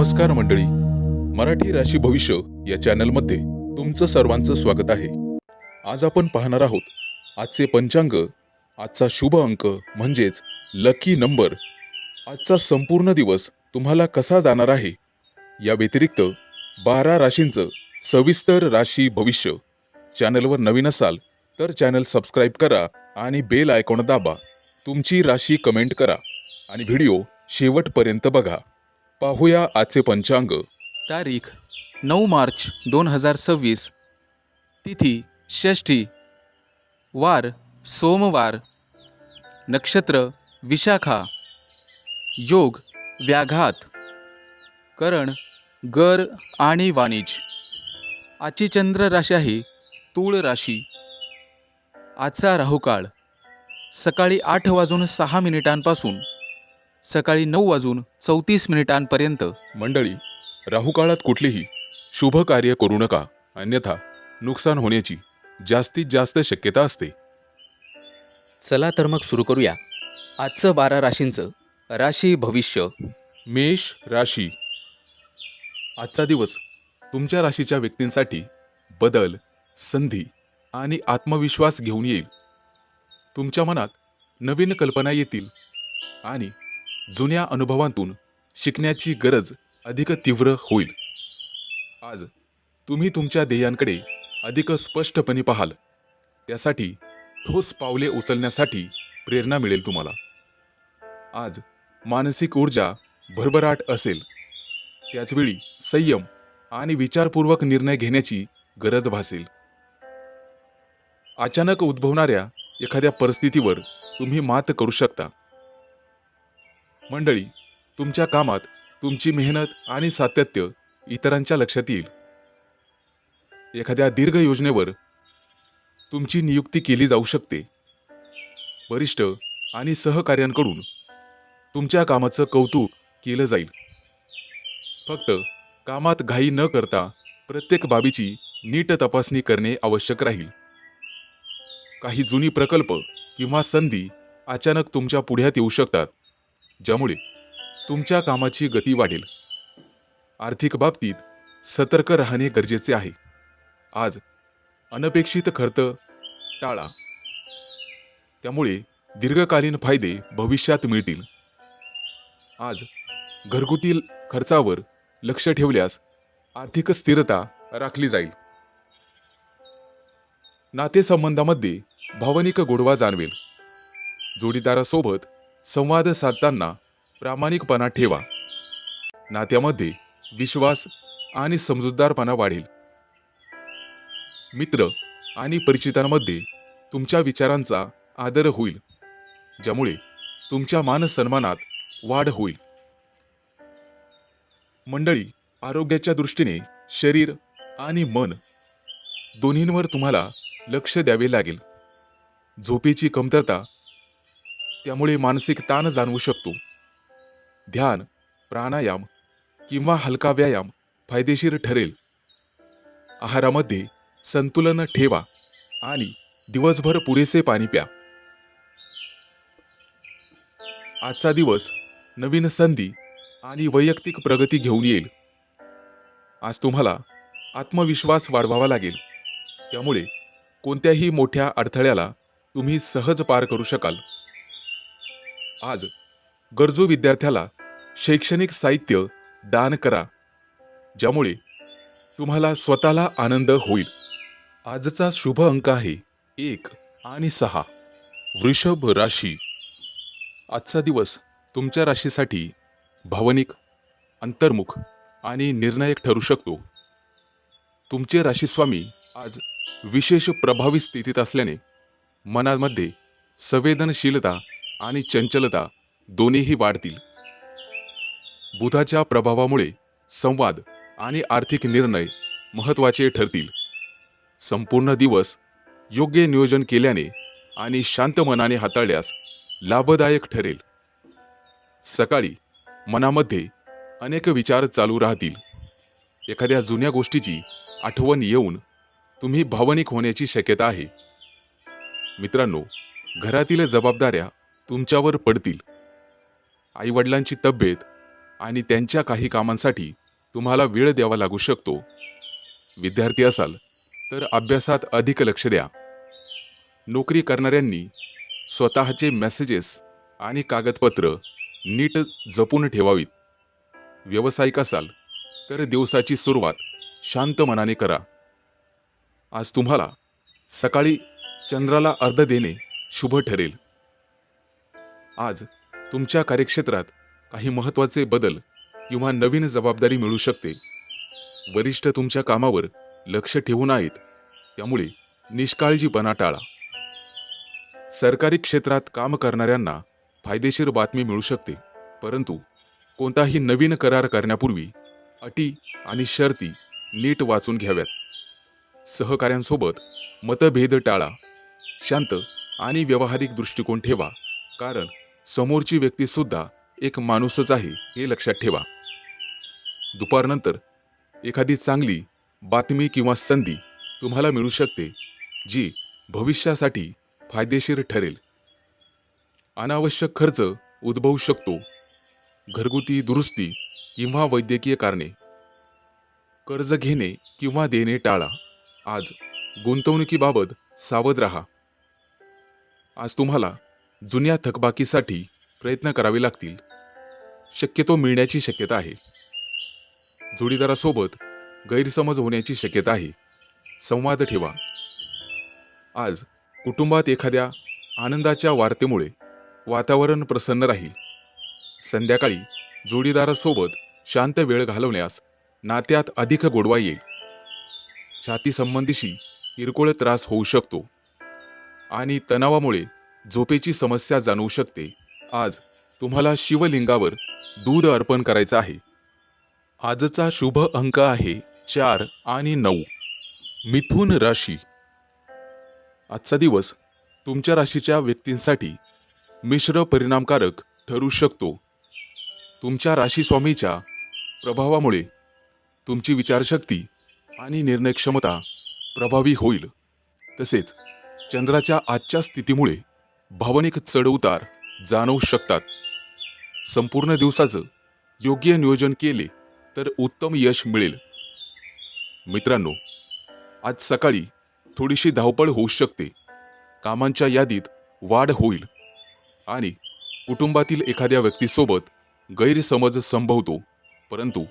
नमस्कार मंडळी, मराठी राशी भविष्य या चॅनलमध्ये तुमचं सर्वांचं स्वागत आहे. आज आपण पाहणार आहोत आजचे पंचांग, आजचा शुभ अंक म्हणजेच लकी नंबर, आजचा संपूर्ण दिवस तुम्हाला कसा जाणार आहे, या व्यतिरिक्त 12 राशींचं सविस्तर राशी भविष्य. चॅनलवर नवीन असाल तर चॅनल सबस्क्राईब करा आणि बेल आयकॉन दाबा. तुमची राशी कमेंट करा आणि व्हिडिओ शेवटपर्यंत बघा. पाहूया आजचे पंचांग. तारीख 9 मार्च 2026, तिथी षष्ठी, वार सोमवार, नक्षत्र विशाखा, योग व्याघात, करण गर आणि वाणिज. आजची चंद्र राशी आहे तूळ राशी. आजचा राहुकाळ सकाळी 8:06 सकाळी 9:34 मंडळी, राहुकाळात कुठलीही शुभ कार्य करू नका, अन्यथा नुकसान होण्याची जास्तीत जास्त शक्यता असते. चला तर मग सुरू करूया आजचं 12 राशींचं राशी भविष्य. मेष राशी. आजचा दिवस तुमच्या राशीच्या व्यक्तींसाठी बदल, संधी आणि आत्मविश्वास घेऊन येईल. तुमच्या मनात नवीन कल्पना येतील आणि जुन्या अनुभवांतून शिकण्याची गरज अधिक तीव्र होईल. आज तुम्ही तुमच्या ध्येयांकडे अधिक स्पष्टपणे पाहाल. त्यासाठी ठोस पावले उचलण्यासाठी प्रेरणा मिळेल तुम्हाला. आज मानसिक ऊर्जा भरभराट असेल. त्याचवेळी संयम आणि विचारपूर्वक निर्णय घेण्याची गरज भासेल. अचानक उद्भवणाऱ्या एखाद्या परिस्थितीवर तुम्ही मात करू शकता. मंडळी, तुमच्या कामात तुमची मेहनत आणि सातत्य इतरांच्या लक्षात येईल. एखाद्या दीर्घ योजनेवर तुमची नियुक्ती केली जाऊ शकते. वरिष्ठ आणि सहकार्यांकडून तुमच्या कामाचं कौतुक केलं जाईल. फक्त कामात घाई न करता प्रत्येक बाबीची नीट तपासणी करणे आवश्यक राहील. काही जुनी प्रकल्प किंवा संधी अचानक तुमच्या पुढ्यात येऊ शकतात, ज्यामुळे तुमच्या कामाची गती वाढेल. आर्थिक बाबतीत सतर्क राहणे गरजेचे आहे. आज अनपेक्षित खर्च टाळा, त्यामुळे दीर्घकालीन फायदे भविष्यात मिळतील. आज घरगुती खर्चावर लक्ष ठेवल्यास आर्थिक स्थिरता राखली जाईल. नातेसंबंधामध्ये भावनिक गोडवा जाणवेल. जोडीदारासोबत संवाद साधताना प्रामाणिकपणा ठेवा. नात्यामध्ये विश्वास आणि समजूतदारपणा वाढेल. मित्र आणि परिचितांमध्ये तुमच्या विचारांचा आदर होईल, ज्यामुळे तुमच्या मानसन्मानात वाढ होईल. मंडळी, आरोग्याच्या दृष्टीने शरीर आणि मन दोन्हींवर तुम्हाला लक्ष द्यावे लागेल. झोपेची कमतरता, त्यामुळे मानसिक ताण जाणवू शकतो. ध्यान, प्राणायाम किंवा हलका व्यायाम फायदेशीर ठरेल. आहारामध्ये संतुलन ठेवा आणि दिवसभर पुरेसे पाणी प्या. आजचा दिवस नवीन संधी आणि वैयक्तिक प्रगती घेऊन येईल. आज तुम्हाला आत्मविश्वास वाढवावा लागेल, त्यामुळे कोणत्याही मोठ्या अडथळ्याला तुम्ही सहज पार करू शकाल. आज गरजू विद्यार्थ्याला शैक्षणिक साहित्य दान करा, ज्यामुळे तुम्हाला स्वतःला आनंद होईल. आजचा शुभ अंक आहे 1 आणि 6. वृषभ राशी. आजचा दिवस तुमच्या राशीसाठी भावनिक, अंतर्मुख आणि निर्णायक ठरू शकतो. तुमचे राशीस्वामी आज विशेष प्रभावी स्थितीत असल्याने मनामध्ये संवेदनशीलता आणि चंचलता दोन्हीही वाढतील. बुधाच्या प्रभावामुळे संवाद आणि आर्थिक निर्णय महत्त्वाचे ठरतील. संपूर्ण दिवस योग्य नियोजन केल्याने आणि शांत मनाने हाताळल्यास लाभदायक ठरेल. सकाळी मनामध्ये अनेक विचार चालू राहतील. एखाद्या जुन्या गोष्टीची आठवण येऊन तुम्ही भावनिक होण्याची शक्यता आहे. मित्रांनो, घरातील जबाबदाऱ्या तुमच्यावर पडतील. आईवडिलांची तब्येत आणि त्यांच्या काही कामांसाठी तुम्हाला वेळ द्यावा लागू शकतो. विद्यार्थी असाल तर अभ्यासात अधिक लक्ष द्या. नोकरी करणाऱ्यांनी स्वतःचे मेसेजेस आणि कागदपत्र नीट जपून ठेवावीत. व्यावसायिक असाल तर दिवसाची सुरुवात शांत मनाने करा. आज तुम्हाला सकाळी चंद्राला अर्घ देणे शुभ ठरेल. आज तुमच्या कार्यक्षेत्रात काही महत्त्वाचे बदल किंवा नवीन जबाबदारी मिळू शकते. वरिष्ठ तुमच्या कामावर लक्ष ठेवून आहेत, त्यामुळे निष्काळजीपणा टाळा. सरकारी क्षेत्रात काम करणाऱ्यांना फायदेशीर बातमी मिळू शकते, परंतु कोणताही नवीन करार करण्यापूर्वी अटी आणि शर्ती नीट वाचून घ्याव्यात. सहकाऱ्यांसोबत मतभेद टाळा. शांत आणि व्यावहारिक दृष्टिकोन ठेवा, कारण समोरची व्यक्ती सुद्धा एक माणूसच आहे हे लक्षात ठेवा. दुपारनंतर एखादी चांगली बातमी किंवा संधी तुम्हाला मिळू शकते, जी भविष्यासाठी फायदेशीर ठरेल. अनावश्यक खर्च उद्भवू शकतो. घरगुती दुरुस्ती किंवा वैद्यकीय कारणे. कर्ज घेणे किंवा देणे टाळा. आज गुंतवणुकीबाबत सावध राहा. आज तुम्हाला जुन्या थकबाकीसाठी प्रयत्न करावे लागतील. शक्यतो मिळण्याची शक्यता आहे. जोडीदारासोबत गैरसमज होण्याची शक्यता आहे. संवाद ठेवा. आज कुटुंबात एखाद्या आनंदाच्या वार्तेमुळे वातावरण प्रसन्न राहील. संध्याकाळी जोडीदारासोबत शांत वेळ घालवण्यास नात्यात अधिक गोडवा येईल. छाती संबंधीशी किरकोळ त्रास होऊ शकतो आणि तणावामुळे झोपेची समस्या जाणवू शकते. आज तुम्हाला शिवलिंगावर दूध अर्पण करायचं आहे. आजचा शुभ अंक आहे 4 आणि 9. मिथुन राशी. आजचा दिवस तुमच्या राशीच्या व्यक्तींसाठी मिश्र परिणामकारक ठरू शकतो. तुमच्या राशी स्वामीच्या प्रभावामुळे तुमची विचारशक्ती आणि निर्णय क्षमता प्रभावी होईल. तसेच चंद्राच्या आजच्या स्थितीमुळे भावनिक चढउतार जाणवू शकतात. संपूर्ण दिवसाचं योग्य नियोजन केले तर उत्तम यश मिळेल. मित्रांनो, आज सकाळी थोडीशी धावपळ होऊ शकते. कामांच्या यादीत वाढ होईल आणि कुटुंबातील एखाद्या व्यक्तीसोबत गैरसमज संभवतो, परंतु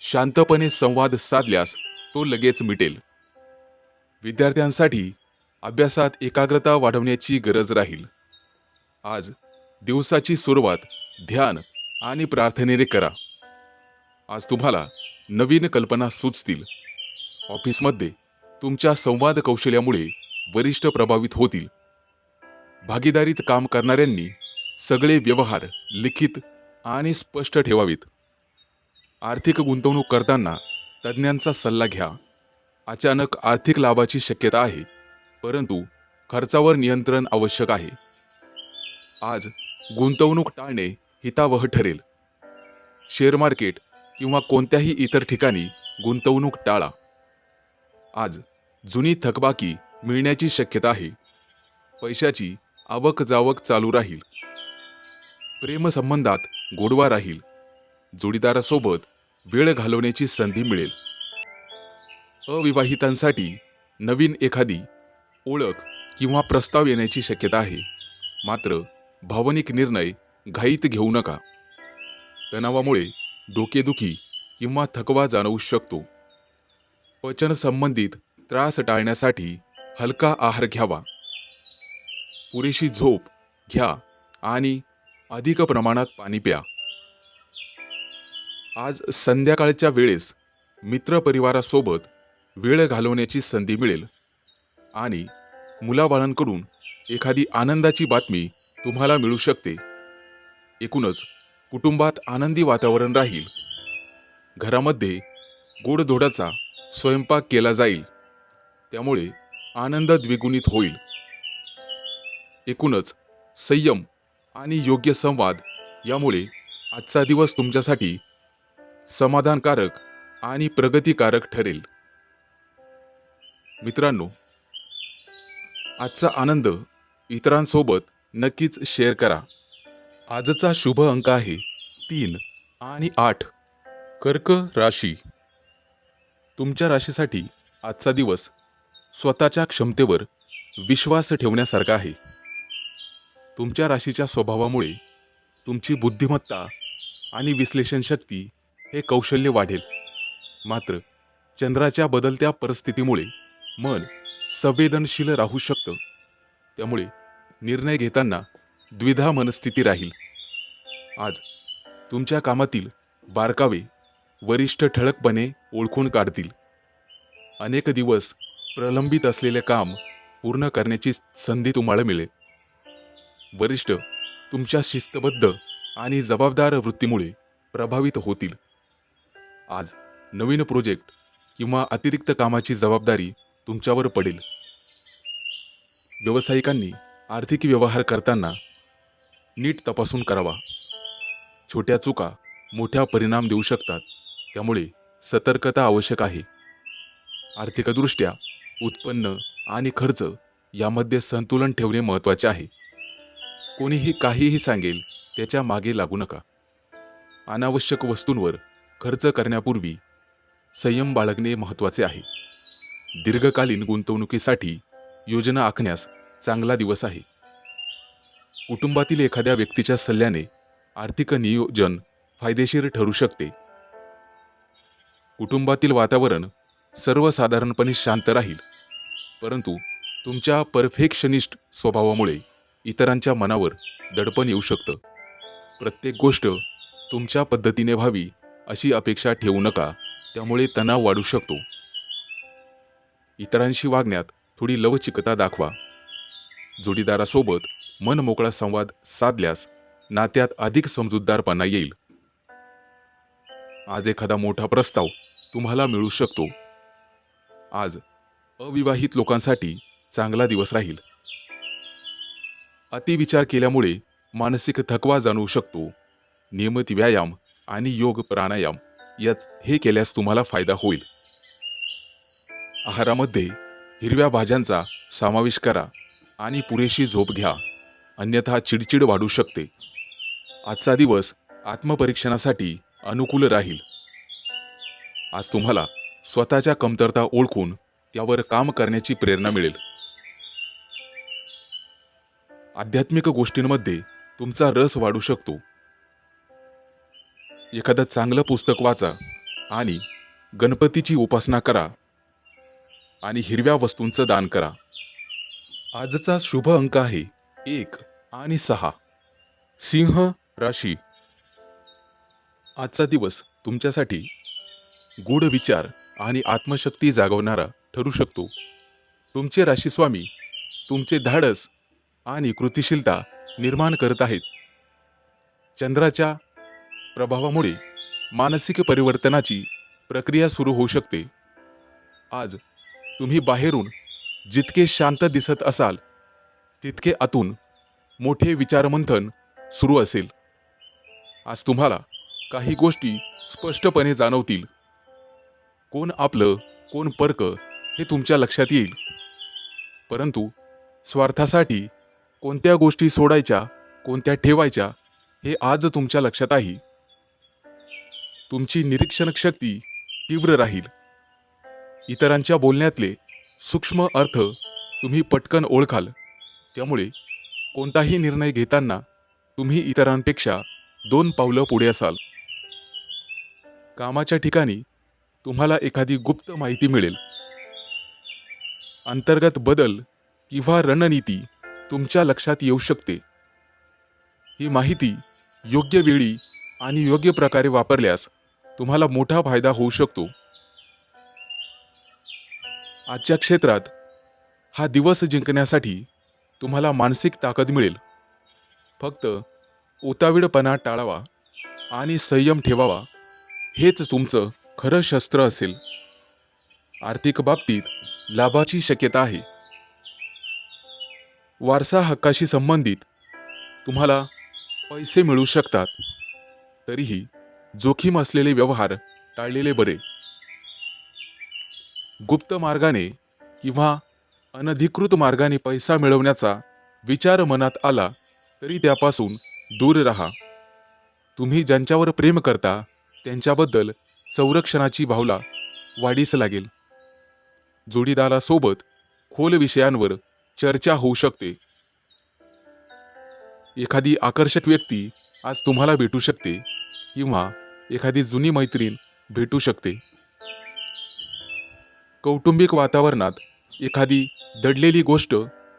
शांतपणे संवाद साधल्यास तो लगेच मिटेल. विद्यार्थ्यांसाठी अभ्यासात एकाग्रता वाढवण्याची गरज राहील. आज दिवसाची सुरुवात ध्यान आणि प्रार्थनेने करा. आज तुम्हाला नवीन कल्पना सुचतील. ऑफिसमध्ये तुमच्या संवाद कौशल्यामुळे वरिष्ठ प्रभावित होतील. भागीदारीत काम करणाऱ्यांनी सगळे व्यवहार लिखित आणि स्पष्ट ठेवावेत. आर्थिक गुंतवणूक करताना तज्ज्ञांचा सल्ला घ्या. अचानक आर्थिक लाभाची शक्यता आहे, परंतु खर्चावर नियंत्रण आवश्यक आहे. आज गुंतवणूक टाळणे हितावह ठरेल. शेअर मार्केट किंवा कोणत्याही इतर ठिकाणी गुंतवणूक टाळा. आज जुनी थकबाकी मिळण्याची शक्यता आहे. पैशाची आवक जावक चालू राहील. प्रेमसंबंधात गोडवा राहील. जोडीदारासोबत वेळ घालवण्याची संधी मिळेल. अविवाहितांसाठी नवीन एखादी ओळख किंवा प्रस्ताव येण्याची शक्यता आहे. मात्र भावनिक निर्णय घाईत घेऊ नका. तणावामुळे डोकेदुखी किंवा थकवा जाणवू शकतो. पचन संबंधित त्रास टाळण्यासाठी हलका आहार घ्यावा. पुरेशी झोप घ्या आणि अधिक प्रमाणात पाणी प्या. आज संध्याकाळच्या वेळेस मित्रपरिवारासोबत वेळ घालवण्याची संधी मिळेल आणि मुलाबाळांकडून एखादी आनंदाची बातमी तुम्हाला मिळू शकते. एकूणच कुटुंबात आनंदी वातावरण राहील. घरामध्ये गोडधोडाचा स्वयंपाक केला जाईल, त्यामुळे आनंद द्विगुणित होईल. एकूणच संयम आणि योग्य संवाद यामुळे आजचा दिवस तुमच्यासाठी समाधानकारक आणि प्रगतिकारक ठरेल. मित्रांनो, आजचा आनंद इतरांसोबत नक्कीच शेअर करा. आजचा शुभ अंक आहे 3 आणि 8. कर्क राशी. तुमच्या राशीसाठी आजचा दिवस स्वतःच्या क्षमतेवर विश्वास ठेवण्यासारखा आहे. तुमच्या राशीच्या स्वभावामुळे तुमची बुद्धिमत्ता आणि विश्लेषण शक्ती हे कौशल्य वाढेल. मात्र चंद्राच्या बदलत्या परिस्थितीमुळे मन संवेदनशील राहू शकतं. त्यामुळे निर्णय घेताना द्विधा मनस्थिती राहील. आज तुमच्या कामातील बारकावे वरिष्ठ ठळकपणे ओळखून काढतील. अनेक दिवस प्रलंबित असलेले काम पूर्ण करण्याची संधी तुम्हाला मिळेल. वरिष्ठ तुमच्या शिस्तबद्ध आणि जबाबदार वृत्तीमुळे प्रभावित होतील. आज नवीन प्रोजेक्ट किंवा अतिरिक्त कामाची जबाबदारी तुमच्यावर पडेल. व्यावसायिकांनी आर्थिक व्यवहार करताना नीट तपासून करावा. छोट्या चुका मोठा परिणाम देऊ शकतात, त्यामुळे सतर्कता आवश्यक आहे. आर्थिकदृष्ट्या उत्पन्न आणि खर्च यामध्ये संतुलन ठेवणे महत्त्वाचे आहे. कोणीही काहीही सांगेल त्याच्या मागे लागू नका. अनावश्यक वस्तूंवर खर्च करण्यापूर्वी संयम बाळगणे महत्त्वाचे आहे. दीर्घकालीन गुंतवणुकीसाठी योजना आखण्यास चांगला दिवस आहे. कुटुंबातील एखाद्या व्यक्तीच्या सल्ल्याने आर्थिक नियोजन फायदेशीर ठरू शकते. कुटुंबातील वातावरण सर्वसाधारणपणे शांत राहील, परंतु तुमच्या परफेक्शनिस्ट स्वभावामुळे इतरांच्या मनावर दडपण येऊ शकतं. प्रत्येक गोष्ट तुमच्या पद्धतीने व्हावी अशी अपेक्षा ठेवू नका, त्यामुळे तणाव वाढू शकतो. इतरांशी वागण्यात थोडी लवचिकता दाखवा. जोडीदारासोबत मनमोकळा संवाद साधल्यास नात्यात अधिक समजूतदारपणा येईल. आज एखादा मोठा प्रस्ताव तुम्हाला मिळू शकतो. आज अविवाहित लोकांसाठी चांगला दिवस राहील. अतिविचार केल्यामुळे मानसिक थकवा जाणवू शकतो. नियमित व्यायाम आणि योग प्राणायाम हे केल्यास तुम्हाला फायदा होईल. आहारामध्ये हिरव्या भाज्यांचा समावेश करा आणि पुरेशी झोप घ्या, अन्यथा चिडचिड वाढू शकते. आजचा दिवस आत्मपरीक्षणासाठी अनुकूल राहील. आज तुम्हाला स्वतःच्या कमतरता ओळखून त्यावर काम करण्याची प्रेरणा मिळेल. आध्यात्मिक गोष्टींमध्ये तुमचा रस वाढू शकतो. एखादं चांगलं पुस्तक वाचा आणि गणपतीची उपासना करा आणि हिरव्या वस्तूंचं दान करा. आजचा शुभ अंक आहे 1 आणि 6. सिंह राशी. आजचा दिवस तुमच्यासाठी गूढ विचार आणि आत्मशक्ती जागवणारा ठरू शकतो. तुमचे राशीस्वामी तुमचे धाडस आणि कृतिशीलता निर्माण करत आहेत. चंद्राच्या प्रभावामुळे मानसिक परिवर्तनाची प्रक्रिया सुरू होऊ शकते. आज तुम्ही बाहेरून जितके शांत दिसत असाल तितके आतून मोठे विचारमंथन सुरू असेल. आज तुम्हाला काही गोष्टी स्पष्टपणे जाणवतील. कोण आपलं कोण परक हे तुमच्या लक्षात येईल. परंतु स्वार्थासाठी कोणत्या गोष्टी सोडायच्या कोणत्या ठेवायच्या हे आज तुमच्या लक्षात आहे. तुमची निरीक्षण शक्ती तीव्र राहील. इतरांच्या बोलण्यातले सूक्ष्म अर्थ तुम्ही पटकन ओळखाल. त्यामुळे कोणताही निर्णय घेताना तुम्ही इतरांपेक्षा 2 पावलं पुढे असाल. कामाच्या ठिकाणी तुम्हाला एखादी गुप्त माहिती मिळेल. अंतर्गत बदल किंवा रणनीती तुमच्या लक्षात येऊ शकते. ही माहिती योग्य वेळी आणि योग्य प्रकारे वापरल्यास तुम्हाला मोठा फायदा होऊ शकतो. आजच्या क्षेत्रात हा दिवस जिंकण्यासाठी तुम्हाला मानसिक ताकद मिळेल. फक्त उतावीळपणा टाळावा आणि संयम ठेवावा, हेच तुमचं खरं शस्त्र असेल. आर्थिक बाबतीत लाभाची शक्यता आहे. वारसा हक्काशी संबंधित तुम्हाला पैसे मिळू शकतात. तरीही जोखीम असलेले व्यवहार टाळलेले बरे. गुप्त मार्गाने किंवा अनधिकृत मार्गाने पैसा मिळवण्याचा विचार मनात आला तरी त्यापासून दूर राहा. तुम्ही ज्यांच्यावर प्रेम करता त्यांच्याबद्दल संरक्षणाची भावना वाढीस लागेल. जोडीदारासोबत खोल विषयांवर चर्चा होऊ शकते. एखादी आकर्षक व्यक्ती आज तुम्हाला भेटू शकते किंवा एखादी जुनी मैत्रीण भेटू शकते. कौटुंबिक वातावरणात एखादी दडलेली गोष्ट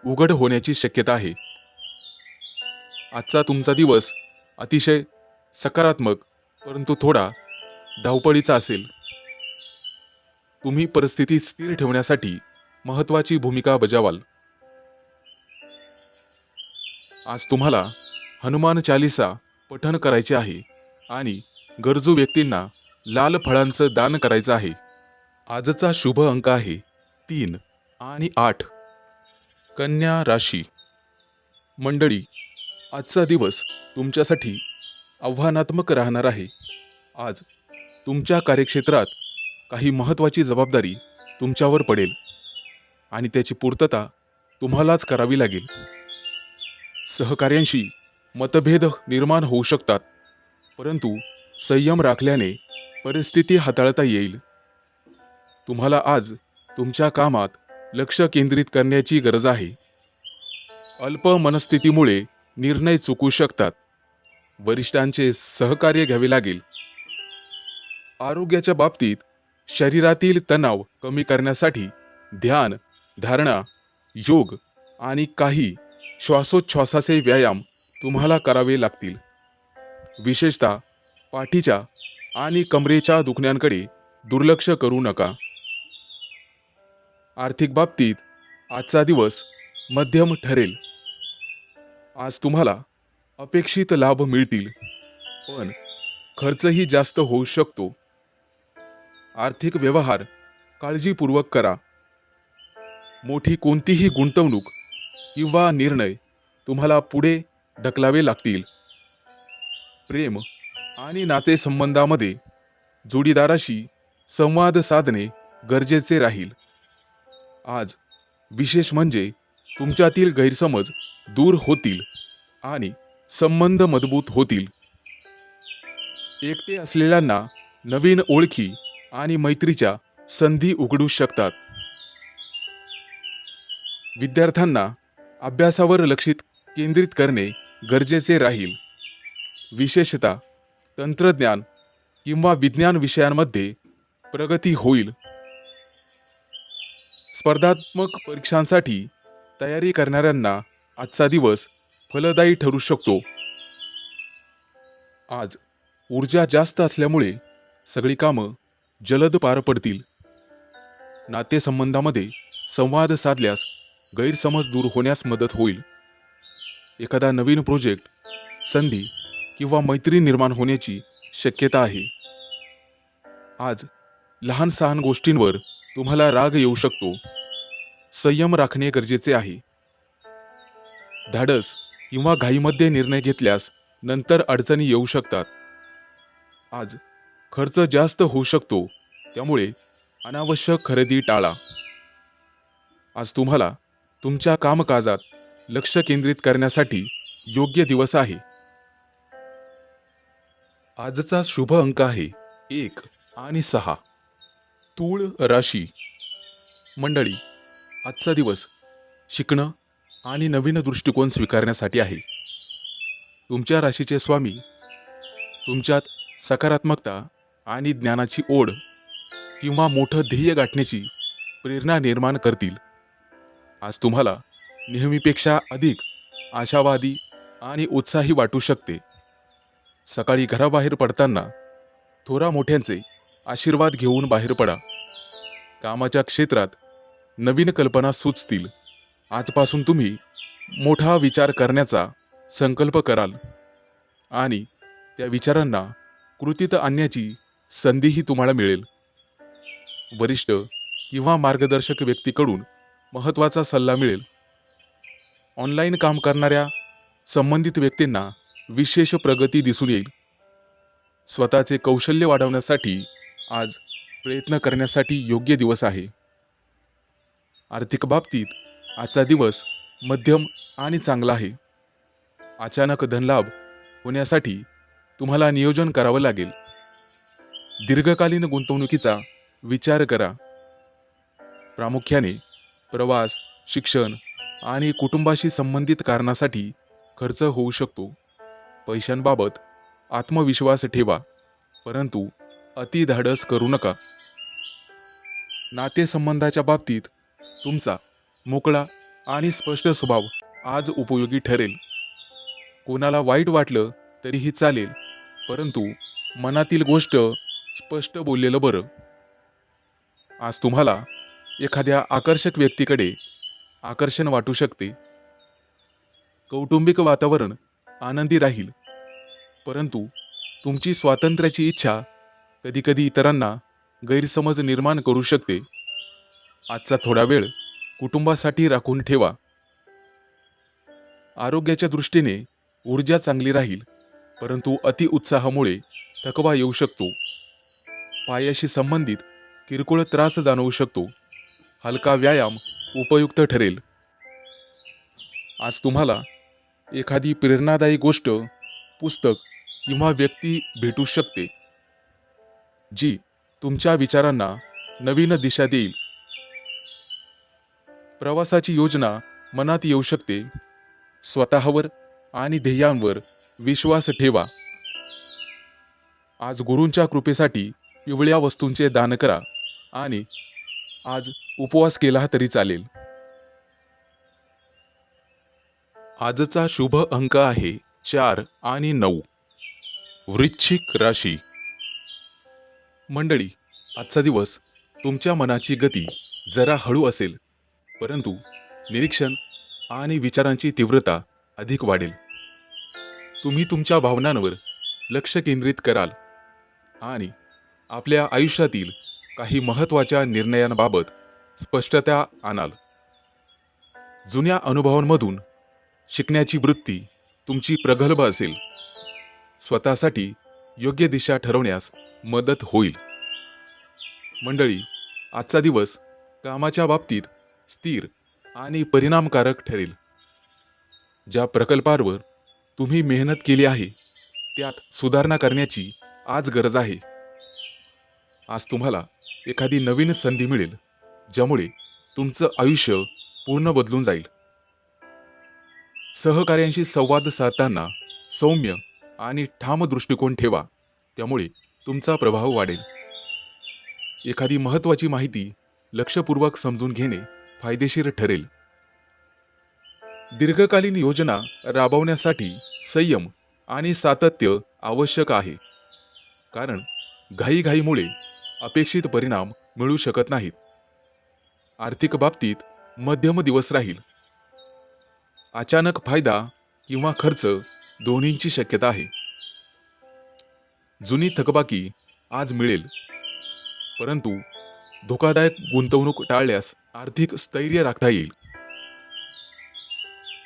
उघड होण्याची शक्यता आहे. आजचा तुमचा दिवस अतिशय सकारात्मक परंतु थोडा धावपळीचा असेल. तुम्ही परिस्थिती स्थिर ठेवण्यासाठी महत्त्वाची भूमिका बजावाल. आज तुम्हाला हनुमान चालीसा पठण करायचे आहे आणि गरजू व्यक्तींना लाल फळांचं दान करायचं आहे. आजचा शुभ अंक आहे 3 आणि 8. कन्या राशी. मंडळी, आजचा दिवस तुमच्यासाठी आव्हानात्मक राहणार आहे. आज तुमच्या कार्यक्षेत्रात काही महत्त्वाची जबाबदारी तुमच्यावर पडेल आणि त्याची पूर्तता तुम्हालाच करावी लागेल. सहकार्यांशी मतभेद निर्माण होऊ शकतात, परंतु संयम राखल्याने परिस्थिती हाताळता येईल. तुम्हाला आज तुमच्या कामात लक्ष केंद्रित करण्याची गरज आहे. अल्प मनस्थितीमुळे निर्णय चुकू शकतात. वरिष्ठांचे सहकार्य घ्यावे लागेल. आरोग्याच्या बाबतीत शरीरातील तणाव कमी करण्यासाठी ध्यान, धारणा, योग आणि काही श्वासोच्छ्वासाचे व्यायाम तुम्हाला करावे लागतील. विशेषतः पाठीच्या आणि कमरेच्या दुखण्यांकडे दुर्लक्ष करू नका. आर्थिक बाबतीत आजचा दिवस मध्यम ठरेल. आज तुम्हाला अपेक्षित लाभ मिळतील, पण खर्चही जास्त होऊ शकतो. आर्थिक व्यवहार काळजीपूर्वक करा. मोठी कोणतीही गुंतवणूक किंवा निर्णय तुम्हाला पुढे ढकलावे लागतील. प्रेम आणि नातेसंबंधामध्ये जोडीदाराशी संवाद साधणे गरजेचे राहील. आज विशेष म्हणजे तुमच्यातील गैरसमज दूर होतील आणि संबंध मजबूत होतील. एकटे असलेल्यांना नवीन ओळखी आणि मैत्रीच्या संधी उघडू शकतात. विद्यार्थ्यांना अभ्यासावर लक्ष केंद्रित करणे गरजेचे राहील. विशेषतः तंत्रज्ञान किंवा विज्ञान विषयांमध्ये प्रगती होईल. स्पर्धात्मक परीक्षांसाठी तयारी करणाऱ्यांना आजचा दिवस फलदायी ठरू शकतो. आज ऊर्जा जास्त असल्यामुळे सगळी कामं जलद पार पडतील. नातेसंबंधामध्ये संवाद साधल्यास गैरसमज दूर होण्यास मदत होईल. एखादा नवीन प्रोजेक्ट, संधी किंवा मैत्री निर्माण होण्याची शक्यता आहे. आज लहान सहान गोष्टींवर तुम्हाला राग येऊ शकतो. संयम राखणे गरजेचे आहे. धाडस किंवा घाईमध्ये निर्णय घेतल्यास नंतर अडचणी येऊ शकतात. आज खर्च जास्त होऊ शकतो, त्यामुळे अनावश्यक खरेदी टाळा. आज तुम्हाला तुमच्या कामकाजात लक्ष केंद्रित करण्यासाठी योग्य दिवस आहे. आजचा शुभ अंक आहे 1 आणि 6. तूळ राशी. मंडळी, आजचा दिवस शिकणं आणि नवीन दृष्टिकोन स्वीकारण्यासाठी आहे. तुमच्या राशीचे स्वामी तुमच्यात सकारात्मकता आणि ज्ञानाची ओढ किंवा मोठं ध्येय गाठण्याची प्रेरणा निर्माण करतील. आज तुम्हाला नेहमीपेक्षा अधिक आशावादी आणि उत्साही वाटू शकते. सकाळी घराबाहेर पडताना थोरा मोठ्यांचे आशीर्वाद घेऊन बाहेर पडा. कामाच्या क्षेत्रात नवीन कल्पना सुचतील. आजपासून तुम्ही मोठा विचार करण्याचा संकल्प कराल आणि त्या विचारांना कृतीत आणण्याची संधीही तुम्हाला मिळेल. वरिष्ठ किंवा मार्गदर्शक व्यक्तीकडून महत्त्वाचा सल्ला मिळेल. ऑनलाईन काम करणाऱ्या संबंधित व्यक्तींना विशेष प्रगती दिसून येईल. स्वतःचे कौशल्य वाढवण्यासाठी आज प्रयत्न करण्यासाठी योग्य दिवस आहे. आर्थिक बाबतीत आजचा दिवस मध्यम आणि चांगला आहे. अचानक धनलाभ होण्यासाठी तुम्हाला नियोजन करावं लागेल. दीर्घकालीन गुंतवणुकीचा विचार करा. प्रामुख्याने प्रवास, शिक्षण आणि कुटुंबाशी संबंधित कारणासाठी खर्च होऊ शकतो. पैशांबाबत आत्मविश्वास ठेवा, परंतु अतिधाडस करू नका. नातेसंबंधाच्या बाबतीत तुमचा मोकळा आणि स्पष्ट स्वभाव आज उपयोगी ठरेल. कोणाला वाईट वाटलं तरीही चालेल, परंतु मनातील गोष्ट स्पष्ट बोललेलं बरं. आज तुम्हाला एखाद्या आकर्षक व्यक्तीकडे आकर्षण वाटू शकते. कौटुंबिक वातावरण आनंदी राहील, परंतु तुमची स्वातंत्र्याची इच्छा कधीकधी इतरांना गैरसमज निर्माण करू शकते. आजचा थोडा वेळ कुटुंबासाठी राखून ठेवा. आरोग्याच्या दृष्टीने ऊर्जा चांगली राहील, परंतु अतिउत्साहामुळे थकवा येऊ शकतो. पायाशी संबंधित किरकोळ त्रास जाणवू शकतो. हलका व्यायाम उपयुक्त ठरेल. आज तुम्हाला एखादी प्रेरणादायी गोष्ट, पुस्तक किंवा व्यक्ती भेटू शकते, जी तुमच्या विचारांना नवीन दिशा देईल. प्रवासाची योजना मनात येऊ शकते. स्वतःवर आणि ध्येयांवर विश्वास ठेवा. आज गुरूंच्या कृपेसाठी पिवळ्या वस्तूंचे दान करा आणि आज उपवास केला तरी चालेल. आजचा शुभ अंक आहे 4 आणि 9. वृश्चिक राशी. मंडळी, आजचा दिवस तुमच्या मनाची गती जरा हळू असेल, परंतु निरीक्षण आणि विचारांची तीव्रता अधिक वाढेल. तुम्ही तुमच्या भावनांवर लक्ष केंद्रित कराल आणि आपल्या आयुष्यातील काही महत्त्वाच्या निर्णयांबाबत स्पष्टता आणाल. जुन्या अनुभवांमधून शिकण्याची वृत्ती तुमची प्रगल्भ असेल. स्वतःसाठी योग्य दिशा ठरवण्यास मदत होईल. मंडळी, आजचा दिवस कामाच्या बाबतीत स्थिर आणि परिणामकारक ठरेल. ज्या प्रकल्पावर तुम्ही मेहनत केली आहे त्यात सुधारणा करण्याची आज गरज आहे. आज तुम्हाला एखादी नवीन संधी मिळेल, ज्यामुळे तुमचं आयुष्य पूर्ण बदलून जाईल. सहकार्यांशी संवाद साधताना सौम्य आणि ठाम दृष्टिकोन ठेवा, त्यामुळे तुमचा प्रभाव वाढेल. एखादी महत्त्वाची माहिती लक्षपूर्वक समजून घेणे फायदेशीर ठरेल. दीर्घकालीन योजना राबवण्यासाठी संयम आणि सातत्य आवश्यक आहे, कारण घाईघाईमुळे अपेक्षित परिणाम मिळू शकत नाहीत. आर्थिक बाबतीत मध्यम दिवस राहील. अचानक फायदा किंवा खर्च दोन्हींची शक्यता आहे. जुनी थकबाकी आज मिळेल, परंतु धोकादायक गुंतवणूक टाळल्यास आर्थिक स्थैर्य राखता येईल.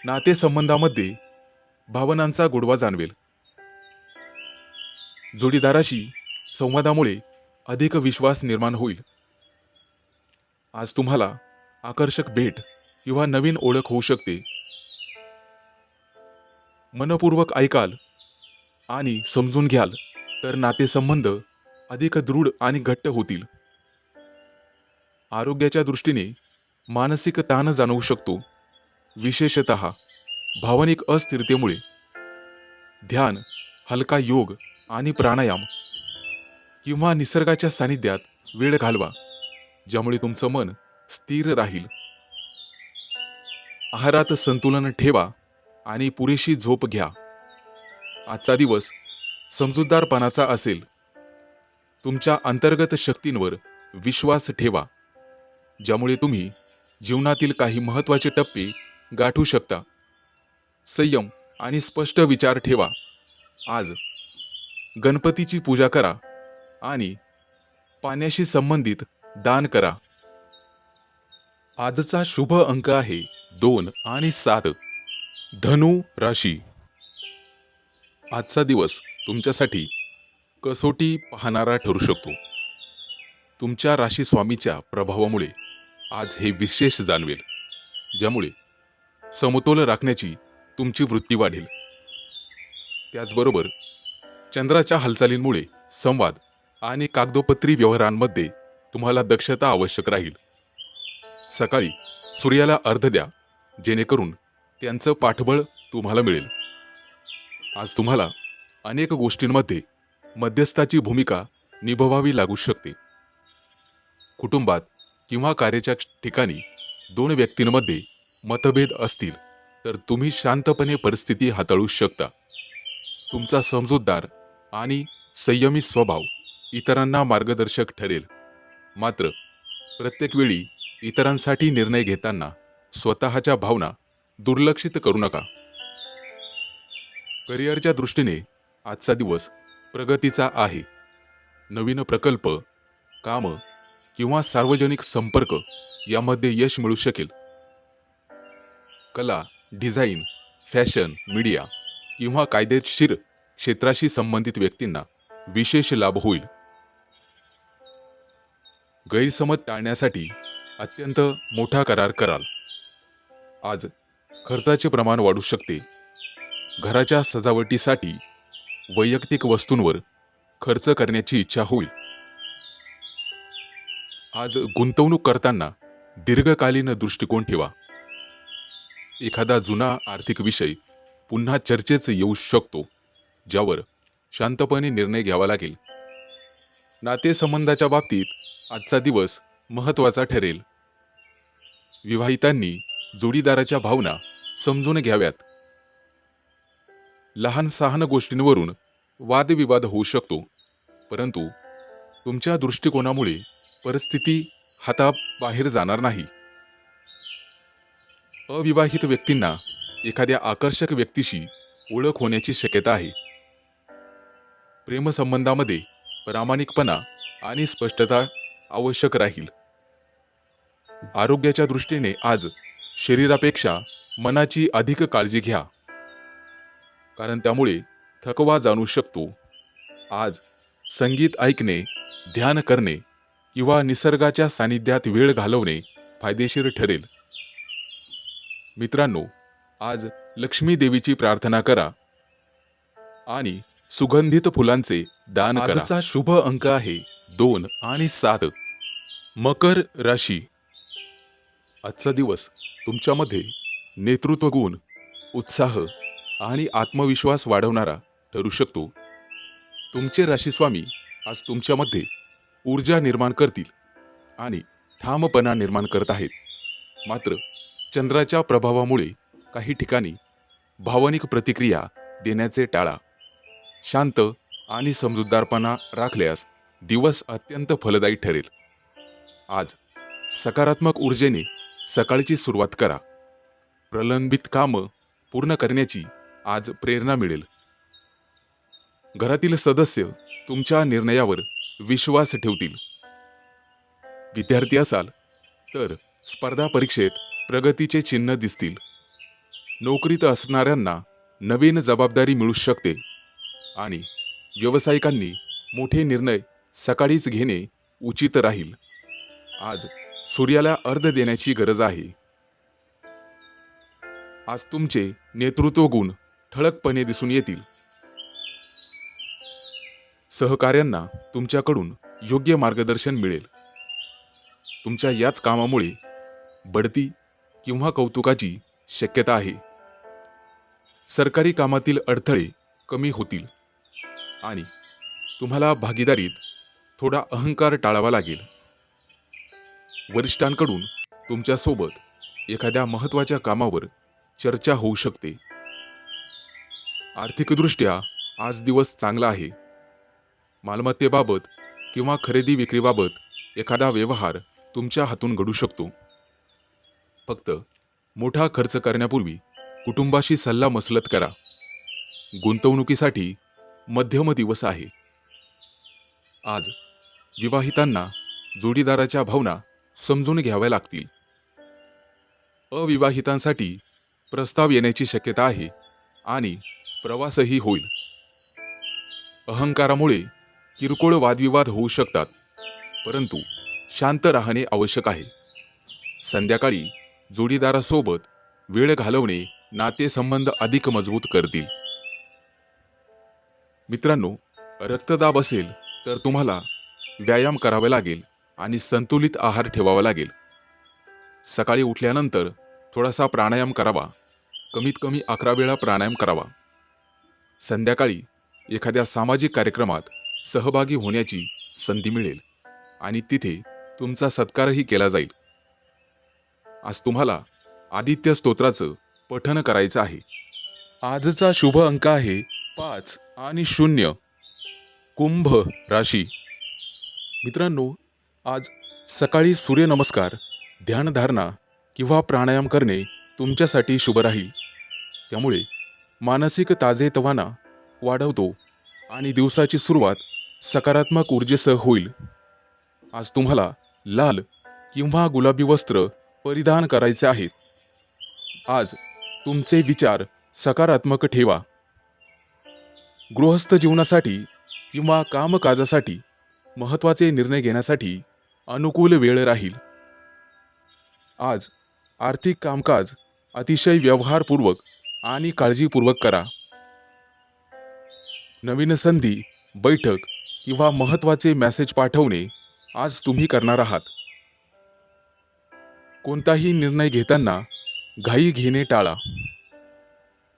नातेसंबंधामध्ये भावनांचा गोडवा जाणवेल. जोडीदाराशी संवादामुळे अधिक विश्वास निर्माण होईल. आज तुम्हाला आकर्षक भेट किंवा नवीन ओळख होऊ शकते. मनपूर्वक ऐकाल आणि समजून घ्याल तर नातेसंबंध अधिक दृढ आणि घट्ट होतील. आरोग्याच्या दृष्टीने मानसिक ताण जाणवू शकतो, विशेषतः भावनिक अस्थिरतेमुळे. ध्यान, हलका योग आणि प्राणायाम किंवा निसर्गाच्या सानिध्यात वेळ घालवा, ज्यामुळे तुमचं मन स्थिर राहील. आहारात संतुलन ठेवा आणि पुरेशी झोप घ्या. आजचा दिवस समजूतदारपणाचा असेल. तुमच्या अंतर्गत शक्तींवर विश्वास ठेवा, ज्यामुळे तुम्ही जीवनातील काही महत्त्वाचे टप्पे गाठू शकता. संयम आणि स्पष्ट विचार ठेवा. आज गणपतीची पूजा करा आणि पाण्याशी संबंधित दान करा. आजचा शुभ अंक आहे 2 आणि 7. धनु राशी. आजचा दिवस तुमच्यासाठी कसोटी पाहणारा ठरू शकतो. तुमच्या राशी स्वामीच्या प्रभावामुळे आज हे विशेष जाणवेल, ज्यामुळे समतोल राखण्याची तुमची वृत्ती वाढेल. त्याचबरोबर चंद्राच्या हालचालींमुळे संवाद आणि कागदोपत्री व्यवहारांमध्ये तुम्हाला दक्षता आवश्यक राहील. सकाळी सूर्याला अर्घ्य द्या, जेणेकरून त्यांचं पाठबळ तुम्हाला मिळेल. आज तुम्हाला अनेक गोष्टींमध्ये मध्यस्थाची भूमिका निभवावी लागू शकते. कुटुंबात किंवा कार्याच्या ठिकाणी दोन व्यक्तींमध्ये मतभेद असतील तर तुम्ही शांतपणे परिस्थिती हाताळू शकता. तुमचा समजूतदार आणि संयमी स्वभाव इतरांना मार्गदर्शक ठरेल. मात्र प्रत्येक वेळी इतरांसाठी निर्णय घेताना स्वतःच्या भावना दुर्लक्षित करू नका. करिअरच्या दृष्टीने आजचा दिवस प्रगतीचा आहे. नवीन प्रकल्प, काम किंवा सार्वजनिक संपर्क यामध्ये यश मिळू शकेल. कला, डिझाईन, फॅशन, मीडिया किंवा कायदेशीर क्षेत्राशी संबंधित व्यक्तींना विशेष लाभ होईल. गैरसमज टाळण्यासाठी अत्यंत मोठा करार कराल. आज खर्चाचे प्रमाण वाढू शकते. घराच्या सजावटीसाठी वैयक्तिक वस्तूंवर खर्च करण्याची इच्छा होईल. आज गुंतवणूक करताना दीर्घकालीन दृष्टिकोन ठेवा. एखादा जुना आर्थिक विषय पुन्हा चर्चेत येऊ शकतो, ज्यावर शांतपणे निर्णय घ्यावा लागेल. नातेसंबंधाच्या बाबतीत आजचा दिवस महत्त्वाचा ठरेल. विवाहितांनी जोडीदाराच्या भावना समजून घ्याव्यात. लहान सहान गोष्टींवरून वादविवाद होऊ शकतो, परंतु तुमच्या दृष्टिकोनामुळे परिस्थिती हाताबाहेर जाणार नाही. अविवाहित व्यक्तींना एखाद्या आकर्षक व्यक्तीशी ओळख होण्याची शक्यता आहे. प्रेमसंबंधामध्ये प्रामाणिकपणा आणि स्पष्टता आवश्यक राहील. आरोग्याच्या दृष्टीने आज शरीरापेक्षा मनाची अधिक काळजी घ्या, कारण त्यामुळे थकवा जाणू शकतो. आज संगीत ऐकणे, ध्यान करणे किंवा निसर्गाच्या सानिध्यात वेळ घालवणे फायदेशीर ठरेल. मित्रांनो, आज लक्ष्मी देवीची प्रार्थना करा आणि सुगंधित फुलांचे दान करा. आजचा शुभ अंक आहे 2 आणि 7. मकर राशी. आजचा दिवस तुमच्यामध्ये नेतृत्व गुण, उत्साह आणि आत्मविश्वास वाढवणारा ठरू शकतो. तुमचे राशीस्वामी आज तुमच्यामध्ये ऊर्जा निर्माण करतील आणि ठामपणा निर्माण करत आहेत. मात्र चंद्राच्या प्रभावामुळे काही ठिकाणी भावनिक प्रतिक्रिया देण्याचे टाळा. शांत आणि समजूतदारपणा राखल्यास दिवस अत्यंत फलदायी ठरेल. आज सकारात्मक ऊर्जेने सकाळची सुरुवात करा. प्रलंबित कामं पूर्ण करण्याची आज प्रेरणा मिळेल. घरातील सदस्य तुमच्या निर्णयावर विश्वास ठेवतील. विद्यार्थी असाल तर स्पर्धा परीक्षेत प्रगतीचे चिन्ह दिसतील. नोकरीत असणाऱ्यांना नवीन जबाबदारी मिळू शकते आणि व्यावसायिकांनी मोठे निर्णय सकाळीच घेणे उचित राहील. आज सूर्याला अर्घ्य देण्याची गरज आहे. आज तुमचे नेतृत्व गुण ठळकपणे दिसून येतील. सहकाऱ्यांना तुमच्याकडून योग्य मार्गदर्शन मिळेल. तुमच्या याच कामामुळे बढती किंवा कौतुकाची शक्यता आहे. सरकारी कामातील अडथळे कमी होतील आणि तुम्हाला भागीदारीत थोडा अहंकार टाळावा लागेल. वरिष्ठांकडून तुमच्यासोबत एखाद्या महत्त्वाच्या कामावर चर्चा होऊ शकते. आर्थिकदृष्ट्या आज दिवस चांगला आहे. मालमत्तेबाबत किंवा खरेदी विक्रीबाबत एखादा व्यवहार तुमच्या हातून घडू शकतो. फक्त मोठा खर्च करण्यापूर्वी कुटुंबाशी सल्लामसलत करा. गुंतवणुकीसाठी मध्यम दिवस आहे. आज विवाहितांना जोडीदाराच्या भावना समजून घ्याव्या लागतील. अविवाहितांसाठी प्रस्ताव येण्याची शक्यता आहे आणि प्रवासही होईल. अहंकारामुळे किरकोळ वादविवाद होऊ शकतात, परंतु शांत राहणे आवश्यक आहे. संध्याकाळी जोडीदारासोबत वेळ घालवणे नातेसंबंध अधिक मजबूत करतील. मित्रांनो, रक्तदाब असेल तर तुम्हाला व्यायाम करावा लागेल आणि संतुलित आहार ठेवावा लागेल. सकाळी उठल्यानंतर थोडासा प्राणायाम करावा. कमीत कमी 11 वेळा प्राणायाम करावा. संध्याकाळी एखाद्या सामाजिक कार्यक्रमात सहभागी होण्याची संधी मिळेल आणि तिथे तुमचा सत्कारही केला जाईल. आज तुम्हाला आदित्य स्तोत्राचं पठण करायचं आहे. आजचा शुभ अंक आहे 5 आणि 0. कुंभ राशी. मित्रांनो, आज सकाळी सूर्यनमस्कार, ध्यानधारणा किंवा प्राणायाम करणे तुमच्यासाठी शुभ राहील. त्यामुळे मानसिक ताजेतवाना वाढवतो आणि दिवसाची सुरुवात सकारात्मक ऊर्जेसह होईल. आज तुम्हाला लाल किंवा गुलाबी वस्त्र परिधान करायचे आहेत. आज तुमचे विचार सकारात्मक ठेवा. गृहस्थ जीवनासाठी किंवा कामकाजासाठी महत्त्वाचे निर्णय घेण्यासाठी अनुकूल वेळ राहील. आज आर्थिक कामकाज अतिशय व्यवहारपूर्वक आणि काळजीपूर्वक करा. नवीन संधी, बैठक किंवा महत्त्वाचे मेसेज पाठवणे आज तुम्ही करणार आहात. कोणताही निर्णय घेताना घाई घेणे टाळा.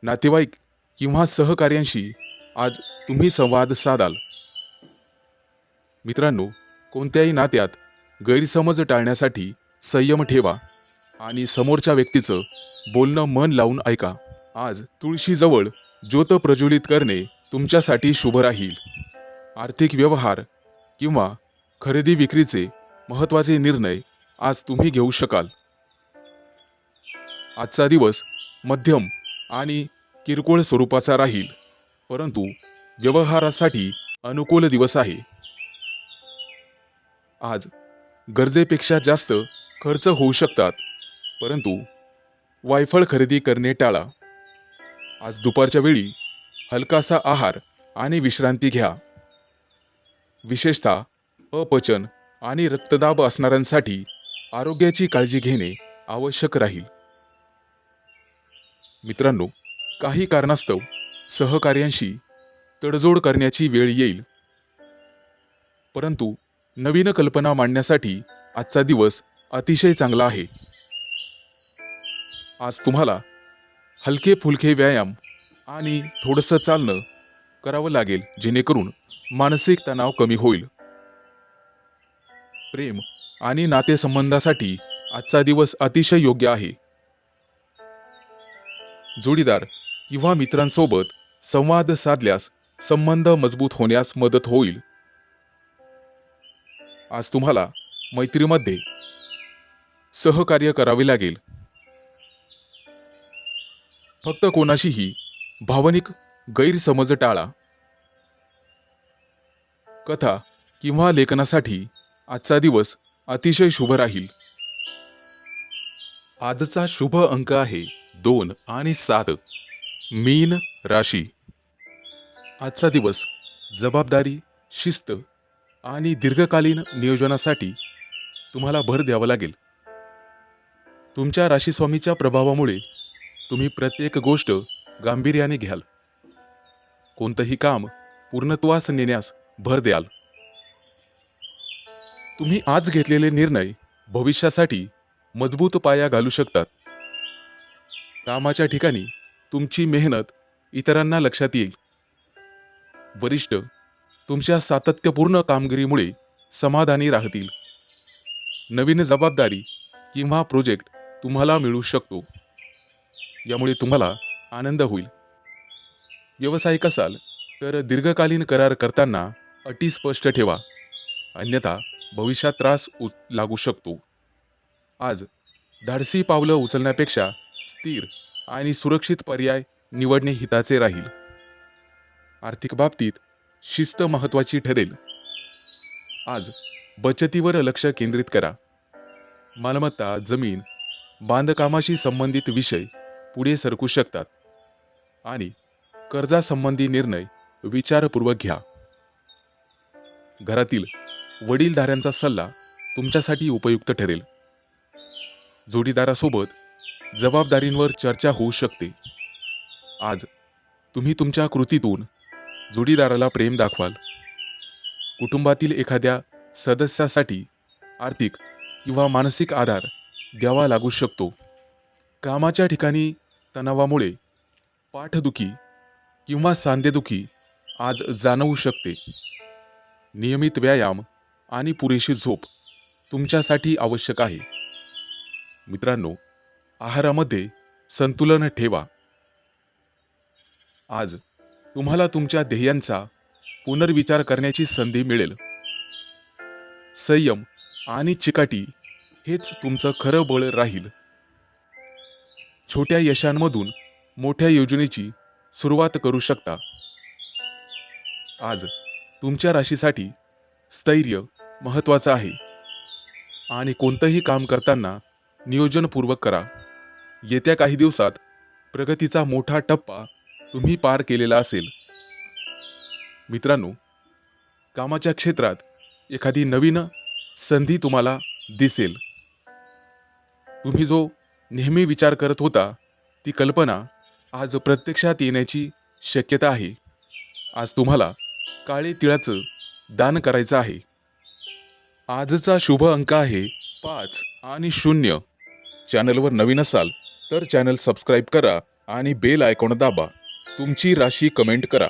नातेवाईक किंवा सहकार्यांशी आज तुम्ही संवाद साधाल. मित्रांनो, कोणत्याही नात्यात गैरसमज टाळण्यासाठी संयम ठेवा आणि समोरच्या व्यक्तीचं बोलणं मन लावून ऐका. आज तुळशीजवळ ज्योत प्रज्वलित करणे तुमच्यासाठी शुभ राहील. आर्थिक व्यवहार किंवा खरेदी विक्रीचे महत्त्वाचे निर्णय आज तुम्ही घेऊ शकाल. आजचा दिवस मध्यम आणि किरकोळ स्वरूपाचा राहील, परंतु व्यवहारासाठी अनुकूल दिवस आहे. आज गरजेपेक्षा जास्त खर्च होऊ शकतात, परंतु वायफळ खरेदी करणे टाळा. आज दुपारच्या वेळी हलकासा आहार आणि विश्रांती घ्या. विशेषतः अपचन आणि रक्तदाब असणाऱ्यांसाठी आरोग्याची काळजी घेणे आवश्यक राहील. मित्रांनो, काही कारणास्तव सहकार्यांशी तडजोड करण्याची वेळ येईल, परंतु नवीन कल्पना मांडण्यासाठी आजचा दिवस अतिशय चांगला आहे. आज तुम्हाला हलके फुलके व्यायाम आणि थोडंसं चालणं करावं लागेल, जेणेकरून मानसिक तणाव कमी होईल. प्रेम आणि नातेसंबंधासाठी आजचा दिवस अतिशय योग्य आहे. जोडीदार किंवा मित्रांसोबत संवाद साधल्यास संबंध मजबूत होण्यास मदत होईल. आज तुम्हाला मैत्रीमध्ये सहकार्य करावे लागेल. फक्त कोणाशीही भावनिक गैरसमज टाळा. कथा किंवा लेखनासाठी आजचा दिवस अतिशय शुभ राहील. आजचा शुभ अंक आहे 2 आणि 7. मीन राशी. आजचा दिवस जबाबदारी, शिस्त आणि दीर्घकालीन नियोजनासाठी तुम्हाला भर द्यावा लागेल. तुमच्या राशीस्वामीच्या प्रभावामुळे तुम्ही प्रत्येक गोष्ट गांभीर्याने घ्याल. कोणतंही काम पूर्णत्वास नेण्यास भर द्याल. तुम्ही आज घेतलेले निर्णय भविष्यासाठी मजबूत पाया घालू शकतात. कामाच्या ठिकाणी तुमची मेहनत इतरांना लक्षात येईल. वरिष्ठ तुमच्या सातत्यपूर्ण कामगिरीमुळे समाधानी राहतील. नवीन जबाबदारी किंवा प्रोजेक्ट तुम्हाला मिळू शकतो, यामुळे तुम्हाला आनंद होईल. व्यावसायिक असाल तर दीर्घकालीन करार करताना अटी स्पष्ट ठेवा, अन्यथा भविष्यात त्रास लागू शकतो. आज धाडसी पावलं उचलण्यापेक्षा स्थिर आणि सुरक्षित पर्याय निवडणे हिताचे राहील. आर्थिक बाबतीत शिस्त महत्त्वाची ठरेल. आज बचतीवर लक्ष केंद्रित करा. मालमत्ता, जमीन, बांधकामाशी संबंधित विषय पुढे सरकू शकतात आणि कर्जासंबंधी निर्णय विचारपूर्वक घ्या. घरातील वडीलधाऱ्यांचा सल्ला तुमच्यासाठी उपयुक्त ठरेल. जोडीदारासोबत जबाबदारींवर चर्चा होऊ शकते. आज तुम्ही तुमच्या कृतीतून जोडीदाराला प्रेम दाखवाल. कुटुंबातील एखाद्या सदस्यासाठी आर्थिक किंवा मानसिक आधार द्यावा लागू शकतो. कामाच्या ठिकाणी तणावामुळे पाठदुखी किंवा सांधेदुखी आज जाणवू शकते. नियमित व्यायाम आणि पुरेशी झोप तुमच्यासाठी आवश्यक आहे. मित्रांनो, आहारामध्ये संतुलन ठेवा. आज तुम्हाला तुमच्या ध्येयांचा पुनर्विचार करण्याची संधी मिळेल. संयम आणि चिकाटी हेच तुमचं खरं बळ राहील. छोट्या यशांमधून मोठ्या योजनेची सुरुवात करू शकता. आज तुमच्या राशीसाठी स्थैर्य महत्त्वाचं आहे आणि कोणतंही काम करताना नियोजनपूर्वक करा. येत्या काही दिवसात प्रगतीचा मोठा टप्पा तुम्ही पार केलेला असेल. मित्रांनो, कामाच्या क्षेत्रात एखादी नवीन संधी तुम्हाला दिसेल. तुम्ही जो नेहमी विचार करत होता ती कल्पना आज प्रत्यक्षात येण्याची शक्यता आहे. आज तुम्हाला काळे तिळाचं दान करायचं आहे. आजचा शुभ अंक आहे 5 आणि 0. चॅनलवर नवीन असाल तर चॅनल सबस्क्राईब करा आणि बेल आयकॉन दाबा. तुमची राशी कमेंट करा.